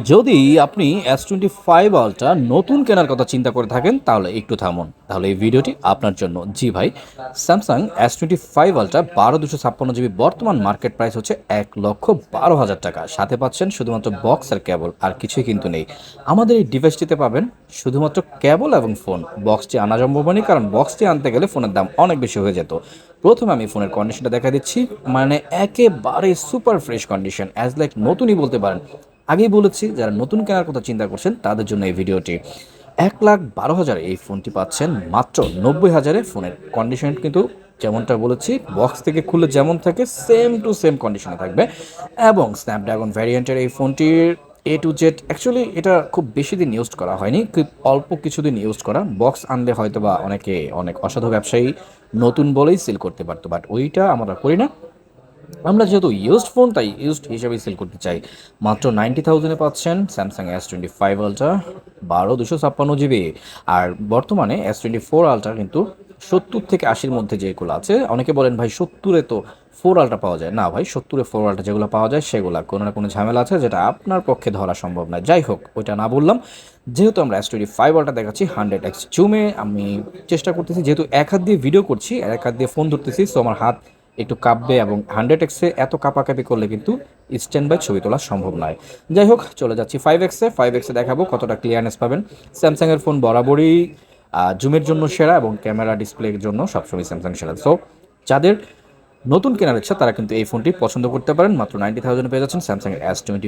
যদি আপনি S25 ultra নতুন কেনার কথা চিন্তা করে থাকেন তাহলে একটু থামুন, তাহলে এই ভিডিওটি আপনার জন্য। জি ভাই, স্যামসাং S25 আলট্রা 12/256 GB বর্তমান মার্কেট প্রাইস হচ্ছে 1,12,000 টাকা। সাথে পাচ্ছেন শুধুমাত্র বক্স আর কেবল, আর কিছুই কিন্তু নেই। আমাদের এই ডিভাইসটিতে পাবেন শুধুমাত্র কেবল এবং ফোন। বক্সটি আনা সম্ভব হয়নি, কারণ বক্সটি আনতে গেলে ফোনের দাম অনেক বেশি হয়ে যেত। প্রথমে আমি ফোনের কন্ডিশনটা দেখা দিচ্ছি, মানে একেবারে super fresh condition, as like নতুনই বলতে পারেন। আগেই বলেছি, যারা নতুন কেনার কথা চিন্তা করছেন তাদের জন্য এই ভিডিওটি। 1,12,000 এই ফোনটি পাচ্ছেন মাত্র 90,000-এ। ফোনের কন্ডিশন কিন্তু যেমনটা বলেছি, বক্স থেকে খুলে যেমন থাকে সেম টু সেম কন্ডিশনে থাকবে। এবং স্ন্যাপড্রাগন ভ্যারিয়েন্টের এই ফোনটির A to Z, অ্যাকচুয়ালি এটা খুব বেশি দিন ইউজ করা হয়নি, খুব অল্প কিছুদিন ইউজ করা। বক্স আনলে হয়তো বা অনেকে, অনেক অসাধু ব্যবসায়ী নতুন বলেই সেল করতে পারতো, বাট ওইটা আমরা করি না। আমরা যেহেতু ইউজড ফোন, তাই ইউজড হিসেবেই সেল করতে চাই। মাত্র 90,000-এ পাচ্ছেন স্যামসাং S25 আলট্রা 12/256 GB। আর বর্তমানে S24 আলট্রা কিন্তু 70 থেকে 80-র মধ্যে যেগুলো আছে। অনেকে বলেন ভাই 70-এ তো 4 আলট্রা পাওয়া যায় না। ভাই 70-এ 4 আলট্রা যেগুলো পাওয়া যায় সেগুলো কোনো না কোনো ঝামেলা আছে, যেটা আপনার পক্ষে ধরা সম্ভব না। যাই হোক, ওইটা না বললাম। যেহেতু আমরা S25 আলট্রা দেখাচ্ছি 100x জুমে, আমি চেষ্টা করতেছি, যেহেতু এক হাত দিয়ে ভিডিও করছি আর এক হাত দিয়ে ফোন ধরতেছি, সো আমার হাত একটু কাঁপবে, এবং 100x এত কাঁপাকাঁপি করলে কিন্তু স্ট্যান্ড বাই ছবি তোলা সম্ভব নয়। যাই হোক, চলে যাচ্ছি 5x এ দেখাবো কতটা ক্লিয়ারনেস পাবেন। স্যামসাংয়ের ফোন বরাবরই জুমের জন্য সেরা, এবং ক্যামেরা ডিসপ্লের জন্য সবসময় স্যামসাং সেরা। সো যাদের নতুন কেনার ইচ্ছা তারা কিন্তু এই ফোনটি পছন্দ করতে পারেন। মাত্র 90,000 পেয়ে যাচ্ছেন স্যামসাং S20